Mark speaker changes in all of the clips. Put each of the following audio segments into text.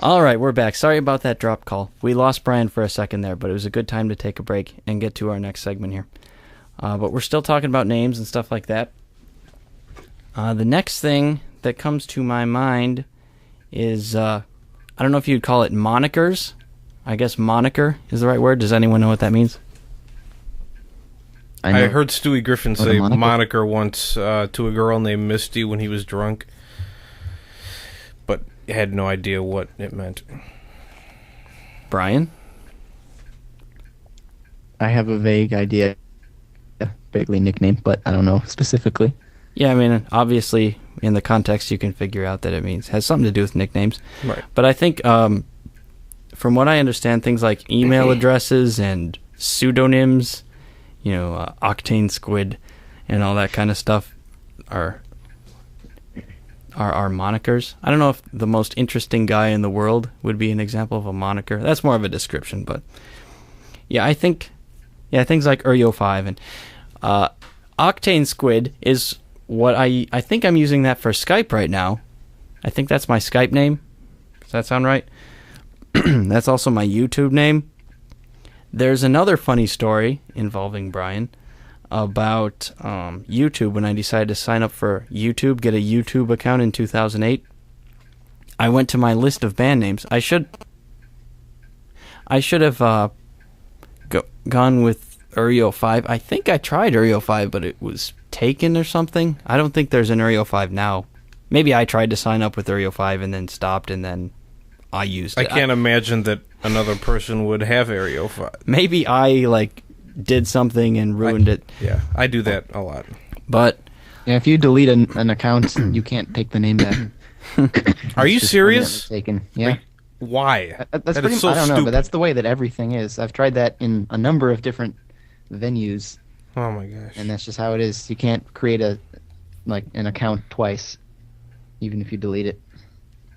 Speaker 1: All right, we're back. Sorry about that drop call. We lost Brian for a second there, but it was a good time to take a break and get to our next segment here. But we're still talking about names and stuff like that. The next thing that comes to my mind is, I don't know if you'd call it monikers. I guess moniker is the right word. Does anyone know what that means?
Speaker 2: I heard Stewie Griffin say moniker once to a girl named Misty when he was drunk, but had no idea what it meant.
Speaker 1: Brian?
Speaker 3: I have a vague idea. Vaguely nickname, but I don't know specifically.
Speaker 1: Yeah, I mean, obviously, in the context, you can figure out that it has something to do with nicknames.
Speaker 2: Right.
Speaker 1: But I think, from what I understand, things like email addresses and pseudonyms, Octane Squid and all that kind of stuff are monikers. I don't know if the most interesting guy in the world would be an example of a moniker. That's more of a description, but yeah, I think things like eryo5 and Octane Squid is what I think I'm using that for Skype right now. I think that's my Skype name. Does that sound right? That's also my YouTube name. There's another funny story involving Brian about YouTube. When I decided to sign up for YouTube, get a YouTube account in 2008, I went to my list of band names. I should have gone with eryo5. I think I tried eryo5, but it was taken or something. I don't think there's an eryo5 now. Maybe I tried to sign up with eryo5 and then stopped, and then I used it.
Speaker 2: I can't imagine that another person would have eryo5.
Speaker 1: Maybe I did something and ruined it.
Speaker 2: Yeah, I do that a lot.
Speaker 1: But
Speaker 3: yeah, if you delete an account, you can't take the name back.
Speaker 2: Are you serious?
Speaker 3: Taken. Yeah.
Speaker 2: Like, why?
Speaker 3: That's pretty.
Speaker 2: So
Speaker 3: I don't
Speaker 2: stupid.
Speaker 3: know, but that's the way that everything is. I've tried that in a number of different venues.
Speaker 2: Oh my gosh.
Speaker 3: And that's just how it is. You can't create an account twice, even if you delete it.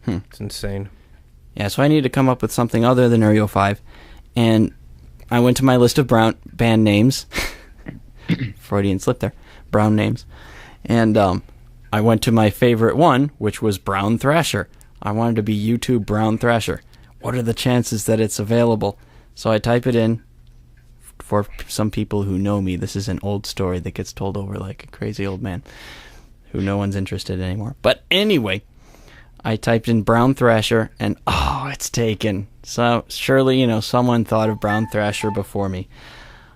Speaker 2: It's insane.
Speaker 1: yeah, so I needed to come up with something other than eryo5, and I went to my list of band names. Freudian slip there. Brown names. And I went to my favorite one, which was Brown Thrasher. I wanted to be YouTube Brown Thrasher. What are the chances that it's available? So I type it in. For some people who know me, this is an old story that gets told over like a crazy old man who no one's interested in anymore. But anyway, I typed in Brown Thrasher, and it's taken. So surely, someone thought of Brown Thrasher before me.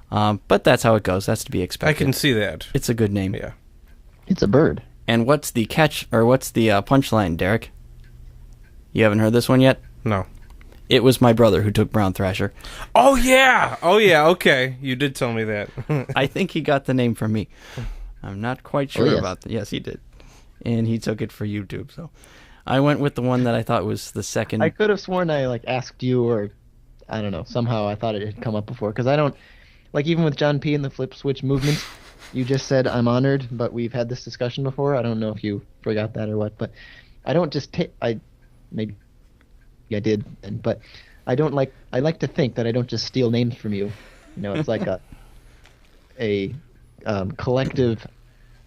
Speaker 1: But that's how it goes. That's to be expected.
Speaker 2: I can see that.
Speaker 1: It's a good name.
Speaker 2: Yeah.
Speaker 3: It's a bird.
Speaker 1: And what's the catch, or what's the punchline, Derek? You haven't heard this one yet?
Speaker 2: No.
Speaker 1: It was my brother who took Brown Thrasher.
Speaker 2: Oh, yeah. Okay. You did tell me that.
Speaker 1: I think he got the name from me. I'm not quite sure about that. Yes, he did. And he took it for YouTube, so I went with the one that I thought was the second.
Speaker 3: I could have sworn I asked you, or I don't know, somehow I thought it had come up before, because I don't, even with John P. and the flip switch movements, you just said I'm honored, but we've had this discussion before. I don't know if you forgot that or what, but I don't just take, maybe I did, but I like to think that I don't just steal names from you. It's like a collective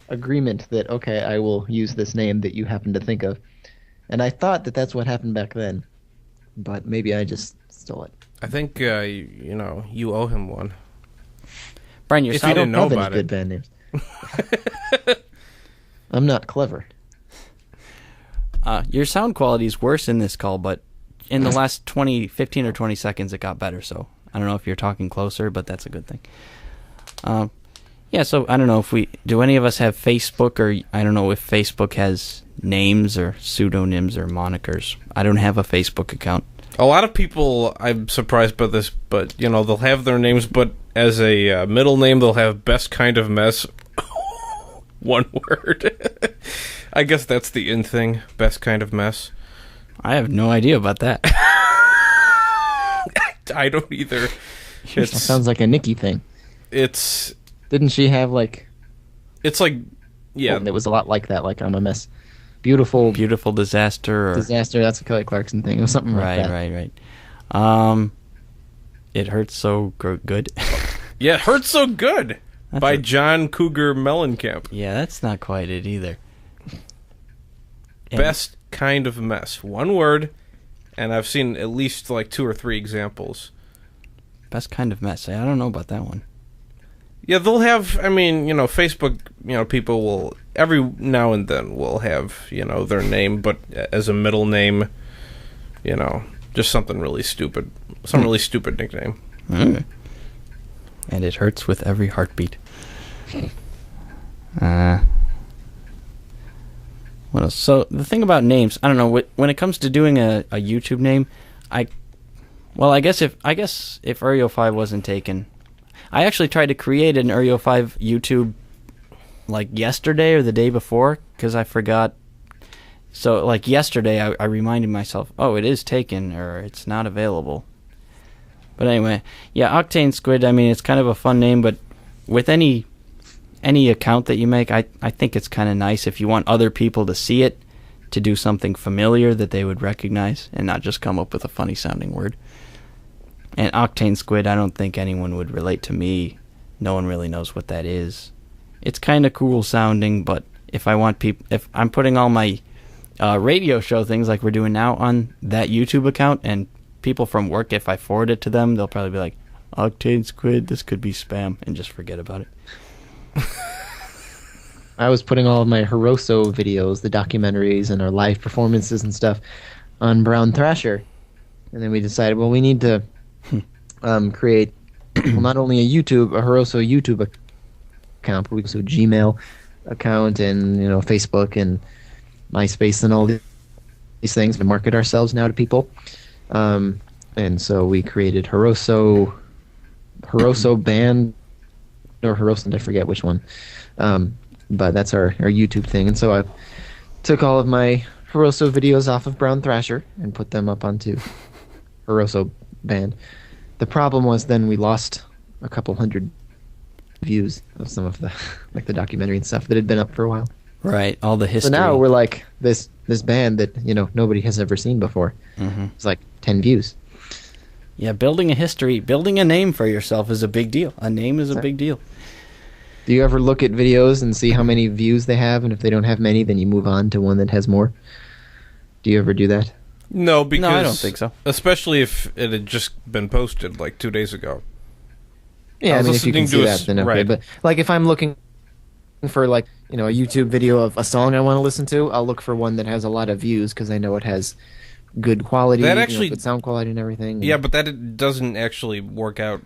Speaker 3: agreement that, okay, I will use this name that you happen to think of. And I thought that that's what happened back then, but maybe I just stole it.
Speaker 2: I think, you owe him one.
Speaker 1: Brian,
Speaker 2: if you didn't know about
Speaker 3: good band names. I'm not clever.
Speaker 1: Your sound quality is worse in this call, but in the last 15 or 20 seconds, it got better. So I don't know if you're talking closer, but that's a good thing. Yeah, so I don't know if do any of us have Facebook, or I don't know if Facebook has names or pseudonyms or monikers. I don't have a Facebook account.
Speaker 2: A lot of people, I'm surprised by this, but, they'll have their names, but as a middle name, they'll have best kind of mess. One word. I guess that's the in thing, best kind of mess.
Speaker 1: I have no idea about that.
Speaker 2: I don't either.
Speaker 3: It sounds like a Nikki thing.
Speaker 2: Didn't
Speaker 3: she have
Speaker 2: It's like, yeah.
Speaker 3: It was a lot like that, I'm a mess. Beautiful
Speaker 1: disaster.
Speaker 3: Disaster, that's a Kelly Clarkson thing. It was something like that.
Speaker 1: Right. It Hurts So Good.
Speaker 2: Yeah, It Hurts So Good by John Cougar Mellencamp.
Speaker 1: Yeah, that's not quite it either.
Speaker 2: Best kind of mess. One word, and I've seen at least like 2 or 3 examples.
Speaker 1: Best kind of mess. I don't know about that one.
Speaker 2: Yeah, they'll have, I mean, Facebook, people will, every now and then will have, their name, but as a middle name, just something really stupid. Some really stupid nickname.
Speaker 1: Mm. And it hurts with every heartbeat. What else? So, the thing about names, I don't know, when it comes to doing a YouTube name, I guess if eryo5 wasn't taken, I actually tried to create an eryo5 YouTube like yesterday or the day before because I forgot. So like yesterday I reminded myself, oh, it is taken or it's not available. But anyway, yeah, Octane Squid, I mean, it's kind of a fun name, but with any account that you make, I think it's kind of nice if you want other people to see it, to do something familiar that they would recognize and not just come up with a funny sounding word. And Octane Squid, I don't think anyone would relate to me. No one really knows what that is. It's kind of cool sounding, but if I'm putting all my radio show things like we're doing now on that YouTube account, and people from work, if I forward it to them, they'll probably be like, Octane Squid, this could be spam, and just forget about it.
Speaker 3: I was putting all of my Hiroso videos, the documentaries, and our live performances and stuff on Brown Thrasher. And then we decided, well, we need to create not only a Hiroso YouTube account, but we also a Gmail account and Facebook and MySpace and all these things to market ourselves now to people. And so we created Hiroso Band or Hiroso, I forget which one. But that's our YouTube thing. And so I took all of my Hiroso videos off of Brown Thrasher and put them up onto Hiroso Band. The problem was then we lost a couple hundred views of some of the the documentary and stuff that had been up for a while.
Speaker 1: Right, all the history.
Speaker 3: So now we're like this band that nobody has ever seen before. Mm-hmm. It's like 10 views.
Speaker 1: Yeah, building a name for yourself is a big deal. A name is a big deal.
Speaker 3: Do you ever look at videos and see how many views they have, and if they don't have many, then you move on to one that has more? Do you ever do that?
Speaker 2: No, because
Speaker 1: I don't think so.
Speaker 2: Especially if it had just been posted like 2 days ago.
Speaker 3: Yeah, I mean, if you can see that, then okay.
Speaker 2: Right.
Speaker 3: But like if I'm looking for a YouTube video of a song I want to listen to, I'll look for one that has a lot of views because I know it has good quality, good sound quality and everything.
Speaker 2: Yeah, but that doesn't actually work out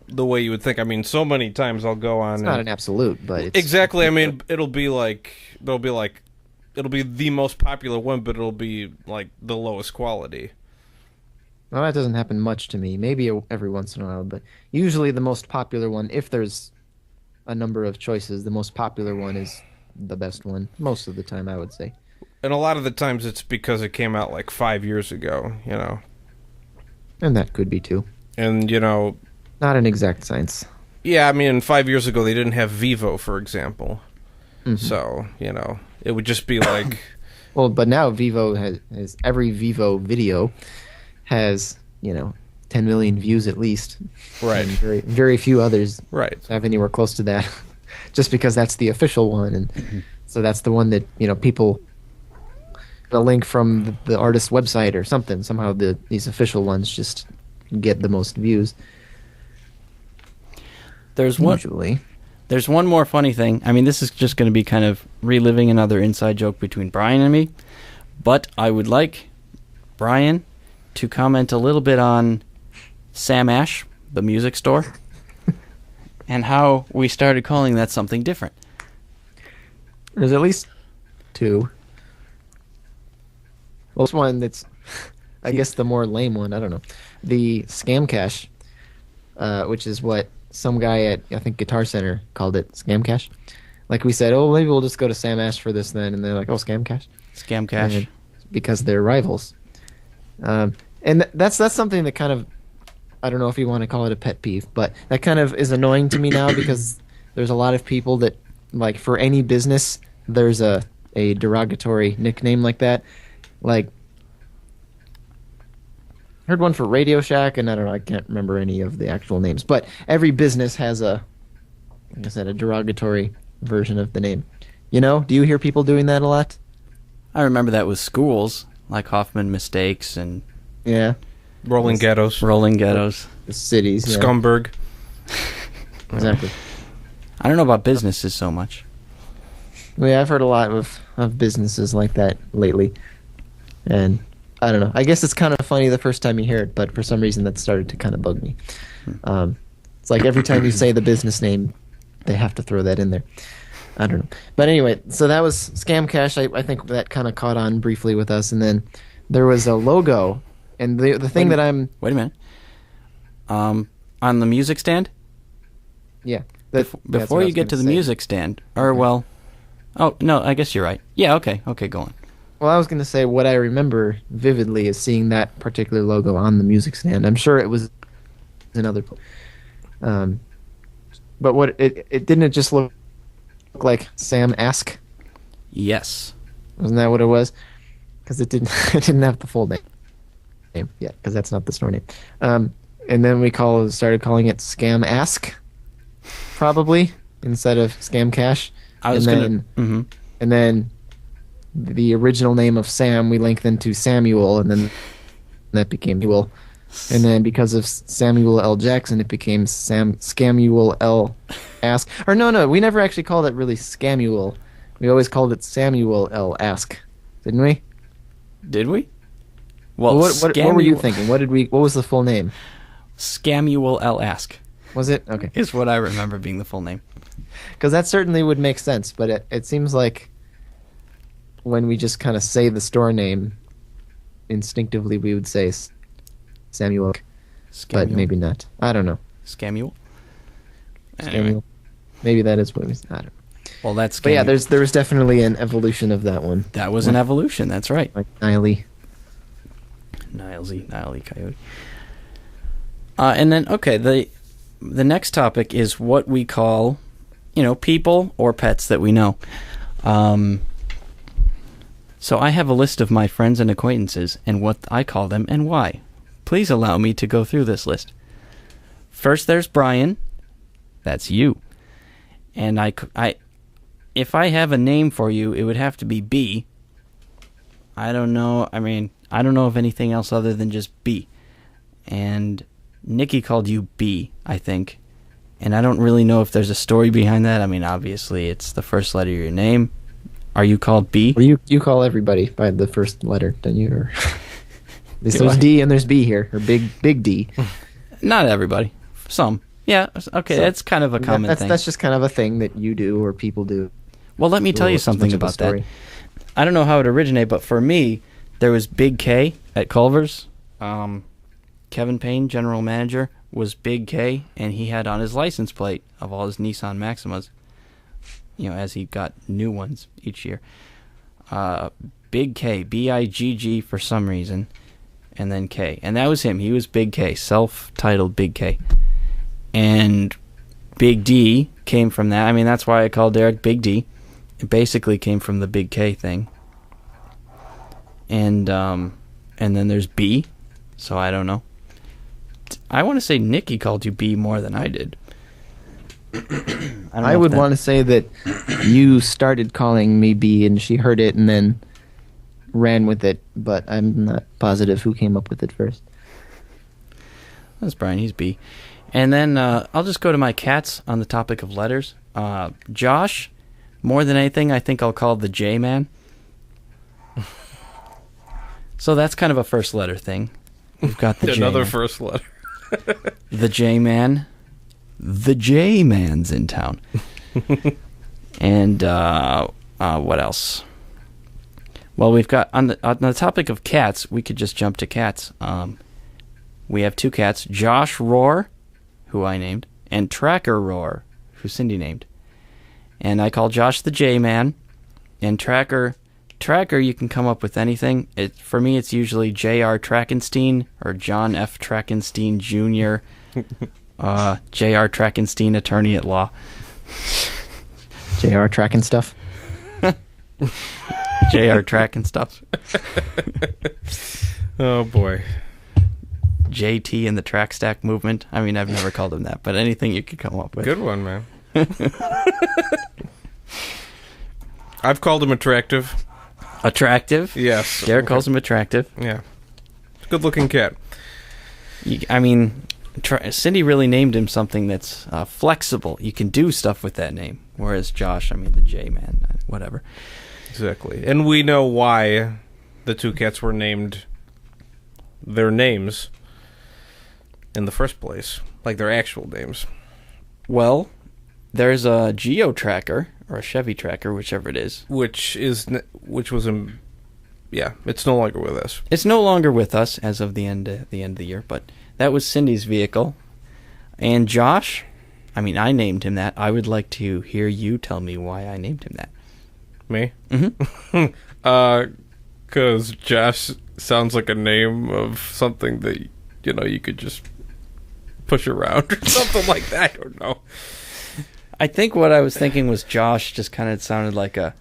Speaker 2: the way you would think. I mean, so many times I'll go on.
Speaker 3: It's not an absolute, but it's
Speaker 2: exactly. I mean, it'll be the most popular one, but it'll be like the lowest quality.
Speaker 3: Well, that doesn't happen much to me. Maybe every once in a while, but usually the most popular one, if there's a number of choices, the most popular one is the best one. Most of the time, I would say.
Speaker 2: And a lot of the times it's because it came out like 5 years ago,
Speaker 3: And that could be too.
Speaker 2: And,
Speaker 3: not an exact science.
Speaker 2: Yeah, I mean, 5 years ago they didn't have Vivo, for example.
Speaker 3: Mm-hmm.
Speaker 2: So, it would just be like...
Speaker 3: Well, but now Vivo has every Vivo video has, 10 million views at least.
Speaker 2: Right.
Speaker 3: And very, very few others have anywhere close to that. Just because that's the official one. And so that's the one that, people... The link from the artist's website or something. Somehow these official ones just get the most views.
Speaker 1: There's
Speaker 3: Usually.
Speaker 1: There's one more funny thing. I mean, this is just going to be kind of reliving another inside joke between Brian and me. But I would like Brian to comment a little bit on Sam Ash, the music store, and how we started calling that something different.
Speaker 3: There's at least 2. Well, this one that's, I guess, the more lame one. I don't know. The Scam Cash, which is what some guy at, I think, Guitar Center called it, Scam Cash. Like we said, oh, maybe we'll just go to Sam Ash for this then. And they're like, oh, Scam Cash?
Speaker 1: Scam Cash.
Speaker 3: Because they're rivals. And that's something that kind of, I don't know if you want to call it a pet peeve, but that kind of is annoying to me now because there's a lot of people that, like, for any business, there's a derogatory nickname like that. Like, heard one for Radio Shack, and I don't know, I can't remember any of the actual names, but every business has like I said, a derogatory version of the name. Do you hear people doing that a lot?
Speaker 1: I remember that with schools like Hoffman Mistakes and
Speaker 3: Yeah.
Speaker 2: Rolling Ghettos.
Speaker 1: Rolling Ghettos.
Speaker 3: The cities. Yeah.
Speaker 2: Scumberg.
Speaker 3: Exactly.
Speaker 1: I don't know about businesses so much.
Speaker 3: Well, yeah, I've heard a lot of businesses like that lately. And I don't know. I guess it's kind of funny the first time you hear it, but for some reason that started to kind of bug me. It's like every time you say the business name, they have to throw that in there. I don't know. But anyway, so that was Scam Cash. I think that kind of caught on briefly with us. And then there was a logo. And the thing that I'm...
Speaker 1: Wait a minute. On the music stand?
Speaker 3: Yeah.
Speaker 1: Before you get to the music stand, or well... Oh, no, I guess you're right. Yeah, okay, go on.
Speaker 3: Well, I was going to say what I remember vividly is seeing that particular logo on the music stand. I'm sure it was another... but what it didn't just look like Sam Ask?
Speaker 1: Yes.
Speaker 3: Wasn't that what it was? Because it didn't have the full name. Yeah, because that's not the store name. And then we started calling it Scam Ask, probably, instead of Scam Cash. And then the original name of Sam we lengthened to Samuel, and then that became Samuel. And then because of Samuel L. Jackson, it became Scamuel L. Ask. Or no, we never actually called it really Scamuel. We always called it Samuel L. Ask, didn't we?
Speaker 1: Did we? Well,
Speaker 3: what were you thinking? What was the full name?
Speaker 1: Scamuel L. Ask.
Speaker 3: Was it? Okay.
Speaker 1: Is what I remember being the full name.
Speaker 3: Because that certainly would make sense, but it seems like when we just kind of say the store name, instinctively we would say Samuel, but maybe not. I don't know.
Speaker 1: Scamuel?
Speaker 3: Anyway. Maybe that is what we... I don't know.
Speaker 1: Well, that's...
Speaker 3: But yeah, there was definitely an evolution of that one.
Speaker 1: That was an evolution, that's right.
Speaker 3: Like Niley.
Speaker 1: Niley Coyote. And then, okay, the next topic is what we call, people or pets that we know. So I have a list of my friends and acquaintances and what I call them and why. Please allow me to go through this list. First, there's Brian. That's you. And if I have a name for you, it would have to be B. I don't know. I don't know of anything else other than just B. And Nikki called you B, I think. And I don't really know if there's a story behind that. Obviously, it's the first letter of your name. Are you called B?
Speaker 3: Well, you call everybody by the first letter, don't you? Or there's D and there's B here, or big D.
Speaker 1: Not everybody. Some. Yeah, okay, so, that's kind of a common thing.
Speaker 3: That's just kind of a thing that you do or people do.
Speaker 1: Well, let me tell you something about that. I don't know how it originated, but for me, there was Big K at Culver's. Kevin Payne, general manager, was Big K, and he had on his license plate of all his Nissan Maximas, as he got new ones each year. Big K, B-I-G-G for some reason, and then K. And that was him. He was Big K, self-titled Big K. And Big D came from that. That's why I called Eric Big D. It basically came from the Big K thing. And then there's B, so I don't know. I want to say Nikki called you B more than I did.
Speaker 3: I would want to say that you started calling me B and she heard it and then ran with it, but I'm not positive who came up with it first.
Speaker 1: That's Brian, he's B. And then I'll just go to my cats on the topic of letters. Josh, more than anything, I think I'll call the J-Man. So that's kind of a first letter thing. We've got the J-Man.
Speaker 2: Another first letter.
Speaker 1: The J-Man. The J-Man's in town. And what else? Well, we've got on the topic of cats, we could just jump to cats. We have two cats, Josh Rohr, who I named, and Tracker Rohr, who Cindy named. And I call Josh the J-Man, and Tracker, you can come up with anything. For me, it's usually J.R. Trackenstein or John F. Trackenstein Jr., J.R. Trackenstein, attorney at law.
Speaker 3: J.R. Tracking stuff.
Speaker 1: J.R. Tracking stuff.
Speaker 2: Oh, boy.
Speaker 1: JT in the track stack movement. I've never called him that, but anything you could come up with.
Speaker 2: Good one, man. I've called him attractive.
Speaker 1: Attractive.
Speaker 2: Yes.
Speaker 1: Derek calls him attractive.
Speaker 2: Yeah. Good-looking cat.
Speaker 1: Cindy really named him something that's flexible. You can do stuff with that name. Whereas Josh, the J man, whatever.
Speaker 2: Exactly. And we know why the two cats were named their names in the first place. Like their actual names.
Speaker 1: Well, there's a Geo tracker, or a Chevy tracker, whichever it is.
Speaker 2: Which was it's no longer with us.
Speaker 1: It's no longer with us as of the end of the year, but that was Cindy's vehicle. And Josh, I named him that. I would like to hear you tell me why I named him that.
Speaker 2: Me?
Speaker 1: Mm-hmm.
Speaker 2: 'Cause Josh sounds like a name of something that, you could just push around or something like that. I don't know.
Speaker 1: I think what I was thinking was Josh just kind of sounded like a,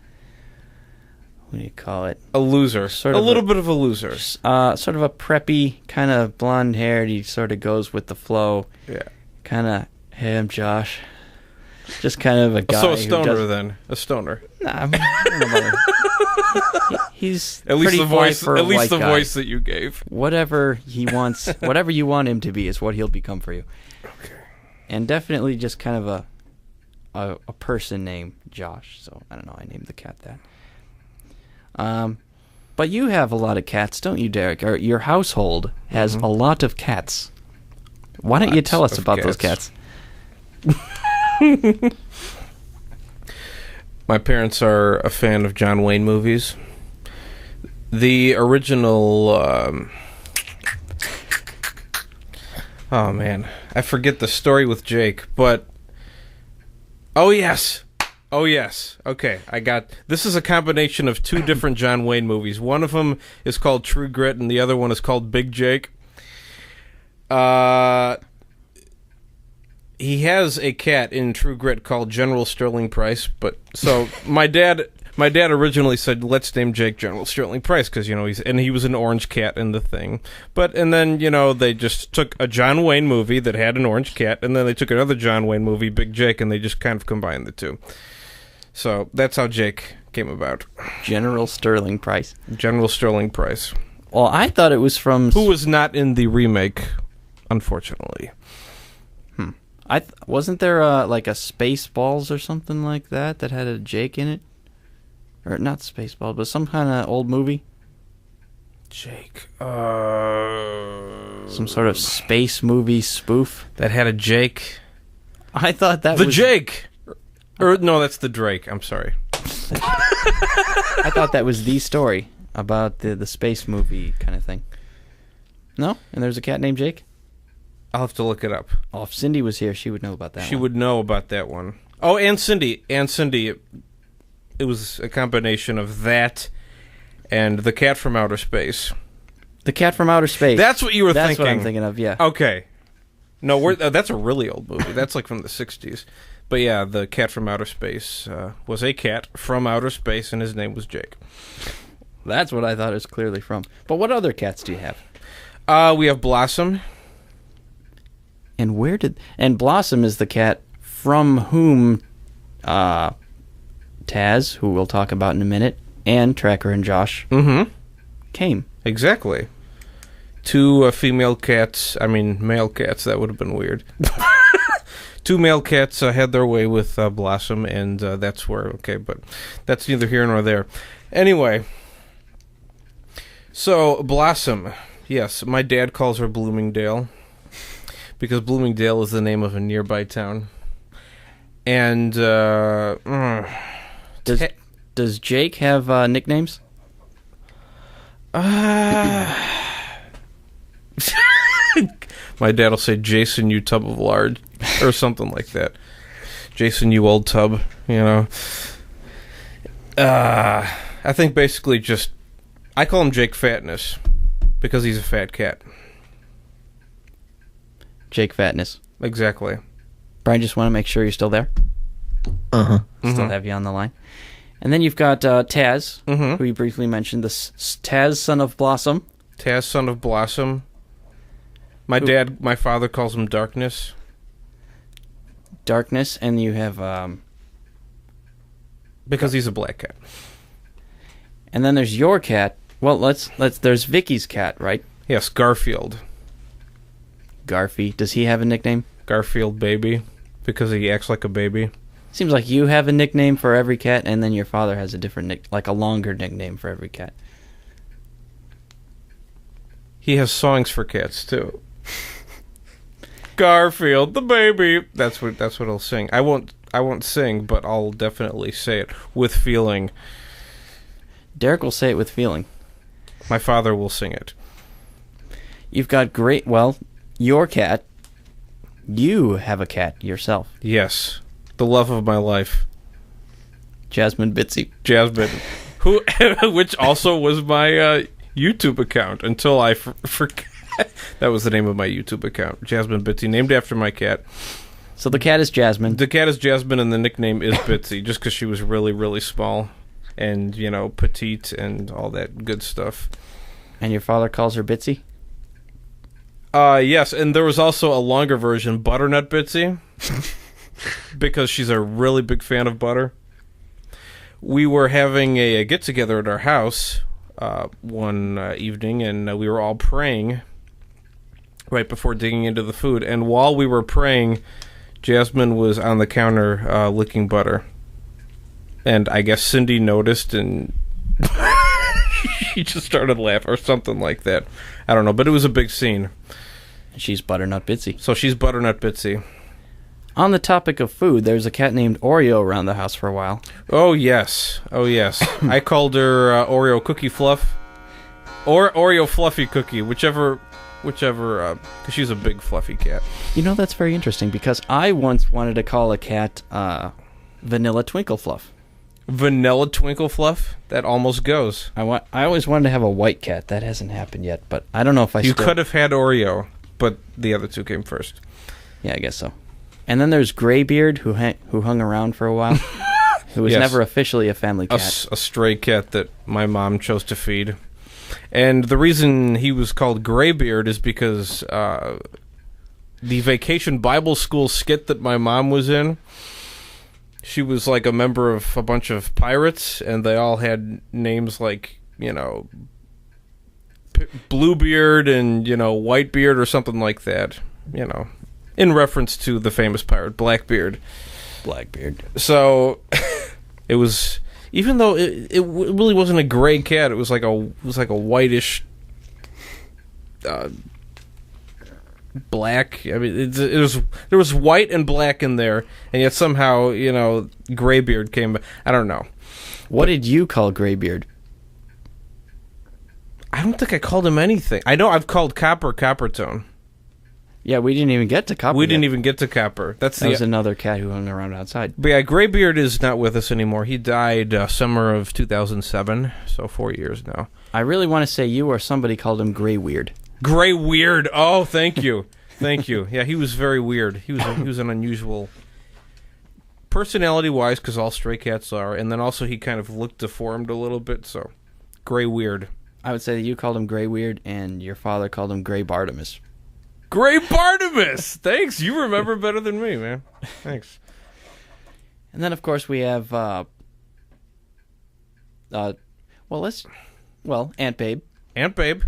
Speaker 1: what do you call it?
Speaker 2: A loser. A little bit of a loser.
Speaker 1: Sort of a preppy, kind of blonde-haired. He sort of goes with the flow.
Speaker 2: Yeah.
Speaker 1: Kind of, hey, I'm Josh. Just kind of a guy.
Speaker 2: So a stoner then. A stoner.
Speaker 1: Nah, I don't know about him. He's
Speaker 2: at least
Speaker 1: pretty
Speaker 2: the voice.
Speaker 1: for a
Speaker 2: At least
Speaker 1: white
Speaker 2: the
Speaker 1: guy.
Speaker 2: voice that you gave.
Speaker 1: Whatever he wants, whatever you want him to be, is what he'll become for you.
Speaker 2: Okay.
Speaker 1: And definitely just kind of a person named Josh. So I don't know. I named the cat that. But you have a lot of cats, don't you, Derek? Or your household has a lot of cats. Why don't you tell us about those cats?
Speaker 2: My parents are a fan of John Wayne movies. The original... oh, man. I forget the story with Jake, but... Oh, yes! Oh, yes. Okay, I got... This is a combination of two different John Wayne movies. One of them is called True Grit, and the other one is called Big Jake. He has a cat in True Grit called General Sterling Price, but... So, my dad originally said, let's name Jake General Sterling Price, because, he was an orange cat in the thing. And then, they just took a John Wayne movie that had an orange cat, and then they took another John Wayne movie, Big Jake, and they just kind of combined the two. So, that's how Jake came about.
Speaker 1: General Sterling Price.
Speaker 2: General Sterling Price.
Speaker 1: Well, I thought it was from...
Speaker 2: Who was not in the remake, unfortunately.
Speaker 1: Wasn't there like a Spaceballs or something like that had a Jake in it? Or not Spaceballs, but some kind of old movie?
Speaker 2: Jake.
Speaker 1: Some sort of space movie spoof?
Speaker 2: That had a Jake.
Speaker 1: I thought that
Speaker 2: was...
Speaker 1: was...
Speaker 2: The Jake! No, that's the Drake. I'm sorry.
Speaker 1: I thought that was the story about the space movie kind of thing. No? And there's a cat named Jake?
Speaker 2: I'll have to look it up.
Speaker 1: Oh, if Cindy was here, she would know about that
Speaker 2: She
Speaker 1: one.
Speaker 2: would know about that one. Oh, and Cindy. It was a combination of that and The Cat from Outer Space.
Speaker 1: The Cat from Outer Space.
Speaker 2: That's what you were thinking.
Speaker 1: That's what I'm thinking of, yeah.
Speaker 2: Okay. No, that's a really old movie. That's like from the 60s. But yeah, The Cat from Outer Space was a cat from outer space, and his name was Jake.
Speaker 1: That's what I thought it was clearly from. But what other cats do you have?
Speaker 2: We have Blossom.
Speaker 1: And Blossom is the cat from whom Taz, who we'll talk about in a minute, and Tracker and Josh came.
Speaker 2: Exactly. Two female cats, male cats, that would have been weird. Two male cats had their way with Blossom, and that's where, but that's neither here nor there. Anyway, so Blossom, yes, my dad calls her Bloomingdale, because Bloomingdale is the name of a nearby town. And,
Speaker 1: Does Jake have nicknames?
Speaker 2: My dad will say, Jason, you tub of lard, or something like that. Jason, you old tub, I think basically I call him Jake Fatness, because he's a fat cat.
Speaker 1: Jake Fatness.
Speaker 2: Exactly.
Speaker 1: Brian, just want to make sure you're still there.
Speaker 3: Uh-huh.
Speaker 1: Still have you on the line. And then you've got Taz, who you briefly mentioned, the Taz, son of Blossom.
Speaker 2: Taz, son of Blossom. My father calls him Darkness.
Speaker 1: Darkness, and you have...
Speaker 2: because he's a black cat.
Speaker 1: And then there's your cat. Well, there's Vicky's cat, right?
Speaker 2: Yes, Garfield.
Speaker 1: Garfy. Does he have a nickname?
Speaker 2: Garfield baby, because he acts like a baby.
Speaker 1: Seems like you have a nickname for every cat, and then your father has a different like a longer nickname for every cat.
Speaker 2: He has songs for cats too. Garfield the baby. That's what he'll sing. I won't sing, but I'll definitely say it with feeling.
Speaker 1: Derek will say it with feeling.
Speaker 2: My father will sing it.
Speaker 1: You've got your cat. You have a cat yourself.
Speaker 2: Yes. The love of my life.
Speaker 1: Jasmine Bitsy.
Speaker 2: Jasmine. Which also was my YouTube account until I forgot. That was the name of my YouTube account. Jasmine Bitsy, named after my cat.
Speaker 1: So the cat is Jasmine.
Speaker 2: The cat is Jasmine and the nickname is Bitsy, just because she was really, really small. And, petite and all that good stuff.
Speaker 1: And your father calls her Bitsy?
Speaker 2: Yes, and there was also a longer version, Butternut Bitsy, because she's a really big fan of butter. We were having a get-together at our house one evening, and we were all praying right before digging into the food. And while we were praying, Jasmine was on the counter licking butter. And I guess Cindy noticed, and she just started laughing, or something like that. I don't know, but it was a big scene.
Speaker 1: She's Butternut Bitsy.
Speaker 2: So she's Butternut Bitsy.
Speaker 1: On the topic of food, there's a cat named Oreo around the house for a while.
Speaker 2: Oh, yes. I called her Oreo Cookie Fluff. Or Oreo Fluffy Cookie, whichever, because she's a big fluffy cat.
Speaker 1: That's very interesting, because I once wanted to call a cat Vanilla Twinkle Fluff.
Speaker 2: Vanilla Twinkle Fluff? That almost goes.
Speaker 1: I always wanted to have a white cat. That hasn't happened yet, but I don't know if
Speaker 2: You could have had Oreo, but the other two came first.
Speaker 1: Yeah, I guess so. And then there's Graybeard, who hung around for a while, who was never officially a family cat.
Speaker 2: A stray cat that my mom chose to feed. And the reason he was called Graybeard is because the Vacation Bible School skit that my mom was in, she was like a member of a bunch of pirates, and they all had names like, Bluebeard and, Whitebeard or something like that, in reference to the famous pirate Blackbeard. So it was, even though it really wasn't a gray cat, it was like a whitish black. I mean, there was white and black in there, and yet somehow, Graybeard came. I don't know.
Speaker 1: What did you call Graybeard?
Speaker 2: I don't think I called him anything. I know I've called Coppertone.
Speaker 1: Yeah, we didn't even get to Copper.
Speaker 2: We didn't even get to Copper.
Speaker 1: That was another cat who hung around outside.
Speaker 2: But yeah, Graybeard is not with us anymore. He died summer of 2007, so 4 years now.
Speaker 1: I really want to say you or somebody called him Grayweird.
Speaker 2: Grayweird. Oh, thank you. Thank you. Yeah, he was very weird. He was an unusual personality-wise, because all stray cats are, and then also he kind of looked deformed a little bit, so Grayweird.
Speaker 1: I would say that you called him Grayweird, and your father called him Gray Bartimus.
Speaker 2: Gray Bartimus! Thanks, you remember better than me, man. Thanks.
Speaker 1: And then, of course, we have, Aunt Babe.
Speaker 2: Aunt Babe.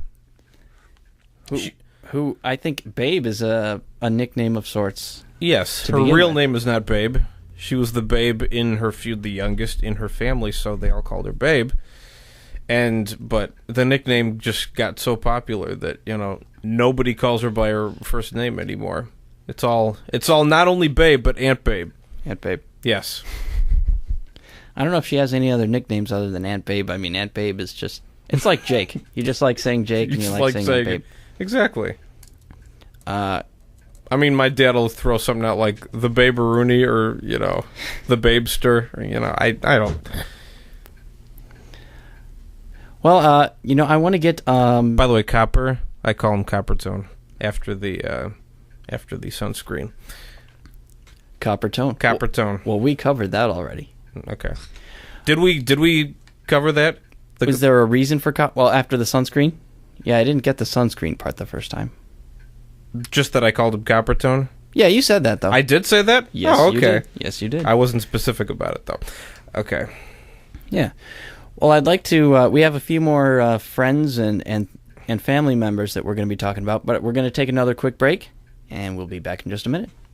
Speaker 1: Who I think Babe is a nickname of sorts.
Speaker 2: Yes, her real name is not Babe. She was the babe in her feud, the youngest in her family, so they all called her Babe. But the nickname just got so popular that, nobody calls her by her first name anymore. It's all not only Babe, but Aunt Babe.
Speaker 1: Aunt Babe.
Speaker 2: Yes.
Speaker 1: I don't know if she has any other nicknames other than Aunt Babe. I mean, Aunt Babe is just, it's like Jake. You just like saying Jake, and you like saying Aunt Babe.
Speaker 2: Exactly. I mean, my dad will throw something out like the Babe-a-rooney or, the Babester. Or, I don't.
Speaker 1: Well, I want to get.
Speaker 2: By the way, Copper, I call him Coppertone after the sunscreen.
Speaker 1: Coppertone. Well, we covered that already.
Speaker 2: Okay. Did we cover that?
Speaker 1: Was there a reason for after the sunscreen? Yeah, I didn't get the sunscreen part the first time.
Speaker 2: Just that I called him Coppertone?
Speaker 1: Yeah, you said that, though.
Speaker 2: I did say that?
Speaker 1: Yes,
Speaker 2: oh, okay.
Speaker 1: You did. Yes, you did.
Speaker 2: I wasn't specific about it, though. Okay.
Speaker 1: Yeah. Well, I'd like to. We have a few more friends and family members that we're going to be talking about, but we're going to take another quick break, and we'll be back in just a minute.